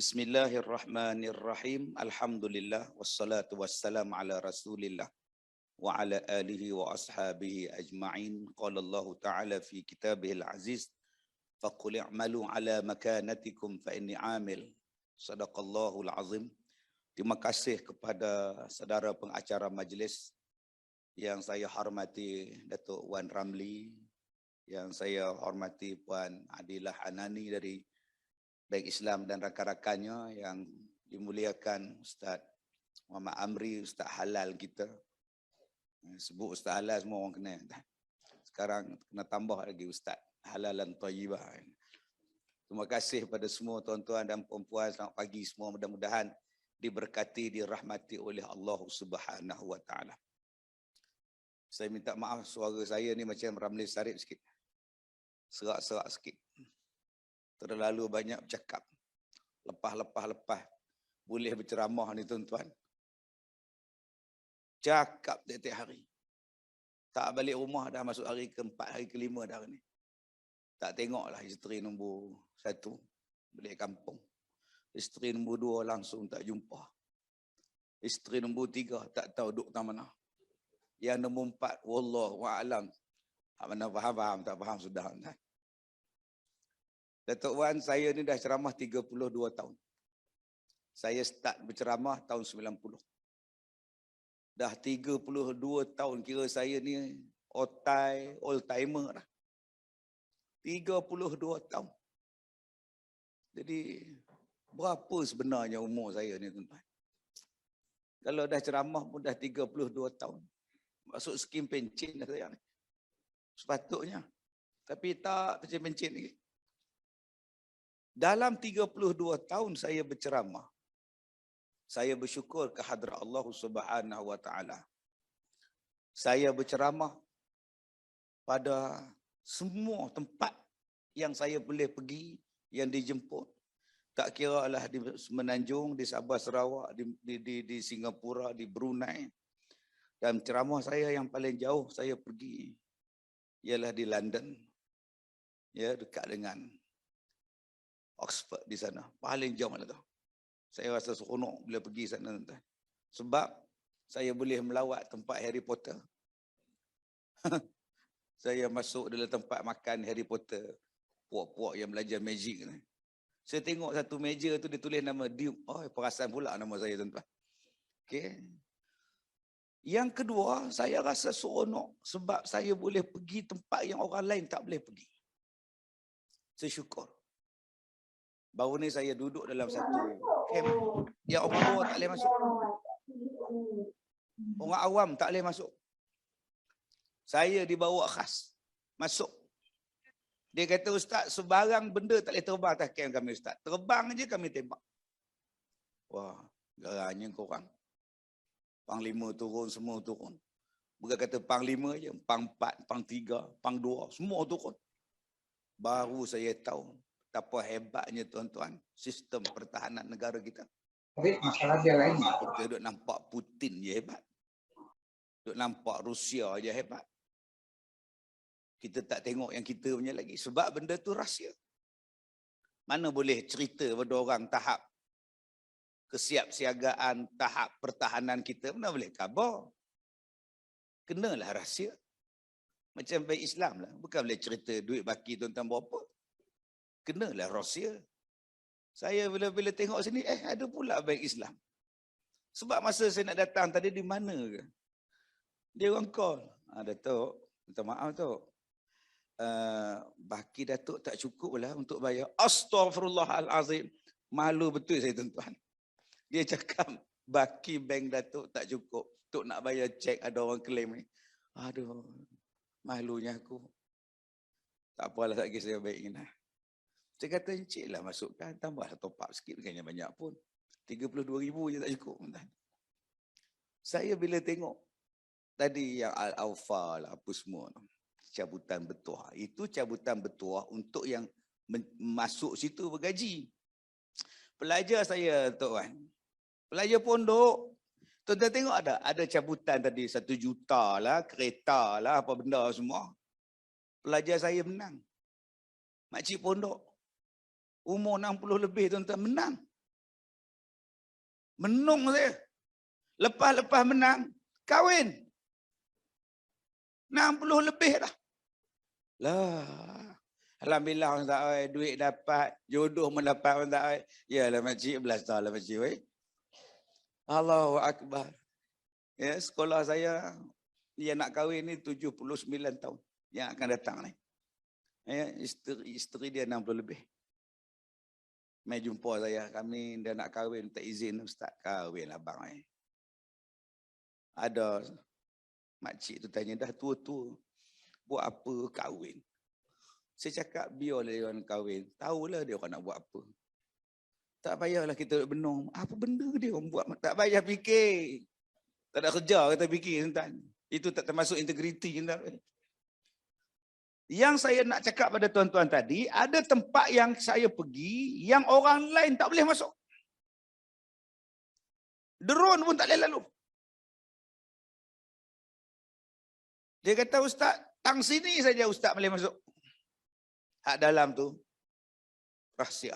Bismillahirrahmanirrahim. Alhamdulillah wassalatu wassalam ala Rasulillah wa ala alihi wa ashabihi ajma'in. Qala Allah Ta'ala fi kitabihil aziz, faqul i'malu ala makanatikum fa inni 'amil. Sadaqallahul azim. Terima kasih kepada saudara pengacara majlis yang saya hormati Datuk Wan Ramli, yang saya hormati Puan Adilah Anani dari Baik Islam dan rakan-rakannya, yang dimuliakan Ustaz Muhammad Amri, Ustaz Halal kita. Sebut Ustaz Halal semua orang kenal. Sekarang kena tambah lagi Ustaz Halalan Thayyibah. Terima kasih pada semua tuan-tuan dan puan-puan. Selamat pagi semua. Mudah-mudahan diberkati, dirahmati oleh Allah Subhanahu wa taala. Saya minta maaf suara saya ni macam Ramli Sarip sikit. Serak-serak sikit. Terlalu banyak bercakap. Lepas. Boleh berceramah ni tuan-tuan. Cakap tiap-tiap hari. Tak balik rumah dah masuk hari ke-4, hari ke-5 dah ni. Tak tengoklah isteri nombor 1 balik kampung. Isteri nombor 2 langsung tak jumpa. Isteri nombor 3 tak tahu duduk tak mana. Yang nombor 4, wallahu a'lam. Mana faham, tak faham sudah. Datuk Wan, saya ni dah ceramah 32 tahun. Saya start berceramah tahun 90. Dah 32 tahun, kira saya ni old timer dah. 32 tahun. Jadi, berapa sebenarnya umur saya ni tuan-tuan? Kalau dah ceramah pun dah 32 tahun. Masuk skim pencen dah saya ni. Sepatutnya. Tapi tak pencen-pencen lagi. Dalam 32 tahun saya berceramah, saya bersyukur kehadrat Allah Subhanahu wa taala. Saya berceramah pada semua tempat yang saya boleh pergi, yang dijemput. Tak kira lah di Semenanjung, di Sabah Sarawak, di Singapura, di Brunei. Dan ceramah saya yang paling jauh saya pergi ialah di London. Ya, dekat dengan Oxford di sana. Paling jauh mana tu. Saya rasa seronok bila pergi sana tuan. Sebab saya boleh melawat tempat Harry Potter. Saya masuk dalam tempat makan Harry Potter. Puak-puak yang belajar magic ni. Saya tengok satu meja tu dia tulis nama Duke. Oh, perasan pula nama saya tuan-tuan. Okey. Yang kedua, saya rasa seronok sebab saya boleh pergi tempat yang orang lain tak boleh pergi. Saya syukur. Baru ni saya duduk dalam satu camp yang orang luar tak boleh masuk. Orang awam tak boleh masuk. Saya dibawa khas masuk. Dia kata, Ustaz, sebarang benda tak boleh terbang atas camp kami, Ustaz. Terbang je kami tembak. Wah, garanya korang. Panglima turun, semua turun. Bukan kata panglima je, pang 4, pang 3, pang 2, semua turun. Baru saya tahu betapa hebatnya tuan-tuan sistem pertahanan negara kita. Tapi masalah dia lain. Kita duk nampak Putin je hebat. Duk nampak Rusia je hebat. Kita tak tengok yang kita punya lagi. Sebab benda tu rahsia. Mana boleh cerita pada orang tahap kesiapsiagaan, tahap pertahanan kita, mana boleh khabar. Kenalah rahsia. Macam baik Islam lah. Bukan boleh cerita duit baki tuan-tuan berapa. Kenalah rahsia. Saya bila tengok sini, ada pula baik Islam. Sebab masa saya nak datang tadi, di mana ke? Dia orang call. Datuk, minta maaf Datuk. Baki Datuk tak cukup lah untuk bayar. Astaghfirullahalazim. Malu betul saya tuan-tuan. Dia cakap, baki bank Datuk tak cukup. Untuk nak bayar cek ada orang claim ni. Aduh, malunya aku. Tak apalah, tak kisah baik ni. Saya kata, encik lah masukkan, tambahlah top up sikit, bukannya banyak pun. 32,000 je tak cukup. Saya bila tengok, tadi yang Al-Awfa lah, apa semua, cabutan bertuah. Itu cabutan bertuah untuk yang masuk situ bergaji. Pelajar saya, tuan. Pelajar pondok. Tuan-tuan tengok ada cabutan tadi 1 juta lah, kereta lah, apa benda semua. Pelajar saya menang. Makcik pondok. Umur 60 lebih tuan-tuan menang. Menung saya. Lepas-lepas menang, kahwin. 60 lebih dah. Lah. Alhamdulillah orang tak oi, duit dapat, jodoh mendapat orang tak oi. Yalah makcik, belas tahun lah makcik oi. Allahu akbar. Ya, sekolah saya dia nak kahwin ni 79 tahun yang akan datang ni. Ya, isteri dia 60 lebih. Mai jumpa saya, kami dah nak kahwin, tak izin ustaz. Kahwin abang ni. Ada makcik tu tanya, dah tua-tua, buat apa kahwin? Saya cakap, biarlah dia orang kahwin. Tahulah dia orang nak buat apa. Tak payahlah kita benung. Apa benda dia orang buat? Tak payah fikir. Tak ada kerja, kata fikir. Itu tak termasuk integriti. Yang saya nak cakap pada tuan-tuan tadi, ada tempat yang saya pergi, yang orang lain tak boleh masuk. Drone pun tak boleh lalu. Dia kata, ustaz, tang sini saja ustaz boleh masuk. Hak dalam tu, rahsia.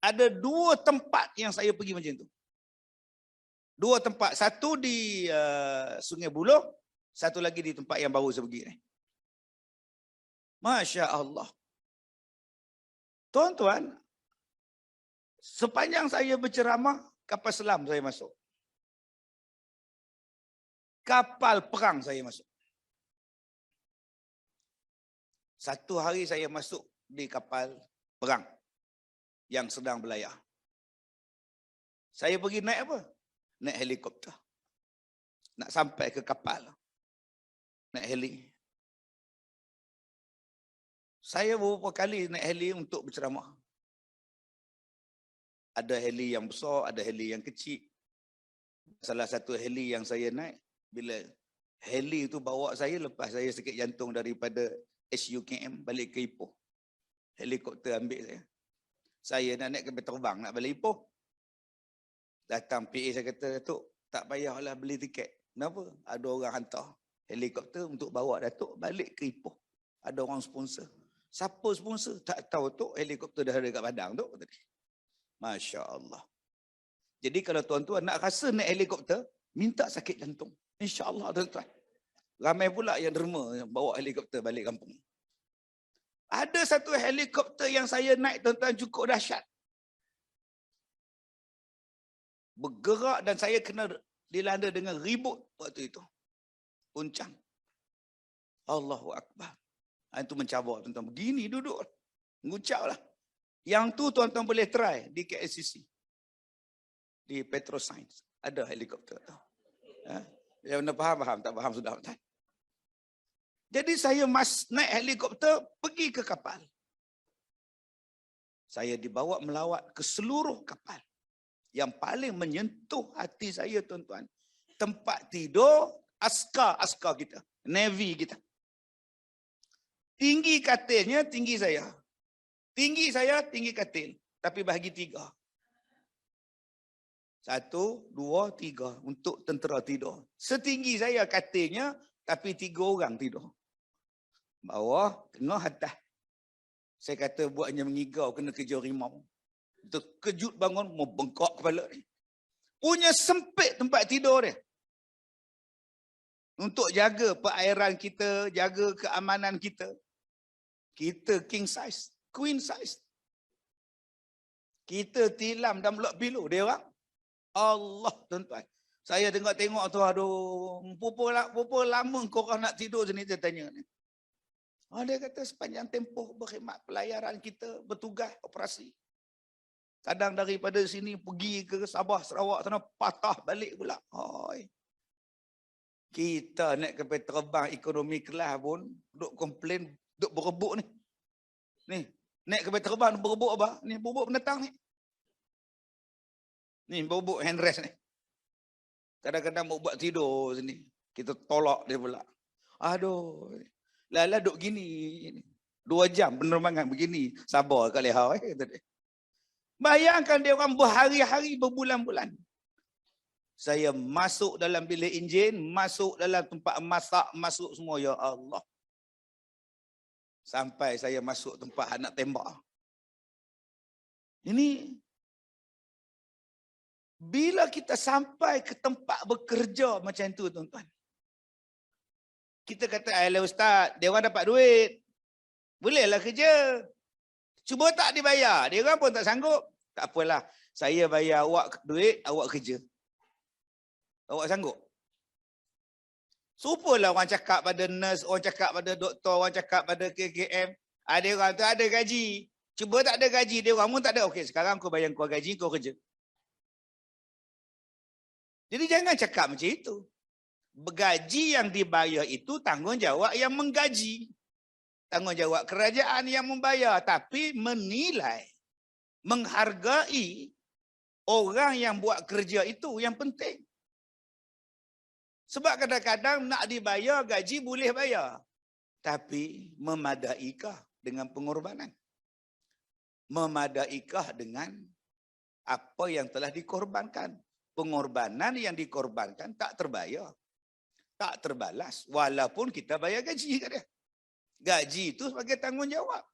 Ada 2 tempat yang saya pergi macam tu. 2 tempat. Satu di Sungai Buloh, satu lagi di tempat yang baru saya pergi ni. Masya Allah. Tuan-tuan, sepanjang saya berceramah, kapal selam saya masuk. Kapal perang saya masuk. Satu hari saya masuk di kapal perang yang sedang berlayar. Saya pergi naik apa? Naik helikopter. Nak sampai ke kapal. Naik heli. Saya beberapa kali naik heli untuk berceramah. Ada heli yang besar, ada heli yang kecil. Salah satu heli yang saya naik, bila heli itu bawa saya, lepas saya sakit jantung daripada SUKM balik ke Ipoh. Helikopter ambil saya. Saya nak naik kapal terbang, nak balik Ipoh. Datang PA saya kata, Datuk, tak payahlah beli tiket. Kenapa? Ada orang hantar helikopter untuk bawa Datuk balik ke Ipoh. Ada orang sponsor. Siapa sponsor? Tak tahu tu, helikopter dah ada kat Padang tu. Masya Allah. Jadi kalau tuan-tuan nak rasa naik helikopter, minta sakit jantung. InsyaAllah tuan-tuan. Ramai pula yang derma bawa helikopter balik kampung. Ada satu helikopter yang saya naik tuan-tuan cukup dahsyat. Bergerak dan saya kena dilanda dengan ribut waktu itu. Uncang. Allahu Akbar. Itu mencabar tuan-tuan. Begini duduk. Mengucap lah. Yang tu tuan-tuan boleh try di KLCC. Di Petroscience. Ada helikopter tu. Yang anda faham, tak faham sudah. Jadi saya naik helikopter pergi ke kapal. Saya dibawa melawat ke seluruh kapal. Yang paling menyentuh hati saya tuan-tuan, tempat tidur askar kita, Navy kita. Tinggi katilnya tinggi saya. Tinggi saya tinggi katil, tapi bahagi 3. 1, 2, 3 untuk tentera tidur. Setinggi saya katilnya, tapi 3 orang tidur. Bawah, tengah, atas. Saya kata buatnya mengigau, kena kejar rimau. Terkejut bangun, mau bengkok kepala ni. Punya sempit tempat tidur dia. Untuk jaga perairan kita, jaga keamanan kita. Kita king size, queen size. Kita tilam dan blok pilu dia orang. Allah tuan-tuan. Saya tengok-tengok tu, aduh, berapa lama korang nak tidur sini, saya tanya ni. Dia kata sepanjang tempoh berkhidmat pelayaran kita, bertugas operasi. Kadang daripada sini pergi ke Sabah, Sarawak sana, patah balik pula. Kita naik kapal terbang ekonomi kelas pun, duk komplain, duk berebut ni. Ni, naik kapal terbang berebut apa? Ni berebut pendatang ni. Ni berebut handrest ni. Kadang-kadang mau buat tidur sini. Kita tolak dia pula. Aduh. Lala duk gini. 2 jam penerbangan begini. Sabar kat leha. Bayangkan dia orang berhari-hari, berbulan-bulan. Saya masuk dalam bilik enjin, masuk dalam tempat masak, masuk semua. Ya Allah. Sampai saya masuk tempat nak tembak. Ini Bila kita sampai ke tempat bekerja macam tu tuan-tuan. Kita kata, alah ustaz, dia orang dapat duit. Bolehlah kerja. Cuba tak dibayar. Dia orang pun tak sanggup. Tak apalah. Saya bayar awak duit, awak kerja. Awak sanggup? Supalah orang cakap pada nurse, orang cakap pada doktor, orang cakap pada KKM. Ada orang tu ada gaji. Cuba tak ada gaji, dia orang pun tak ada. Okey, sekarang kau bayar kau gaji, kau kerja. Jadi jangan cakap macam itu. Gaji yang dibayar itu tanggungjawab yang menggaji. Tanggungjawab kerajaan yang membayar. Tapi menilai, menghargai orang yang buat kerja itu yang penting. Sebab kadang-kadang nak dibayar gaji boleh bayar. Tapi memadaikah dengan pengorbanan? Memadaikah dengan apa yang telah dikorbankan? Pengorbanan yang dikorbankan tak terbayar. Tak terbalas. Walaupun kita bayar gaji kat dia. Gaji itu sebagai tanggungjawab.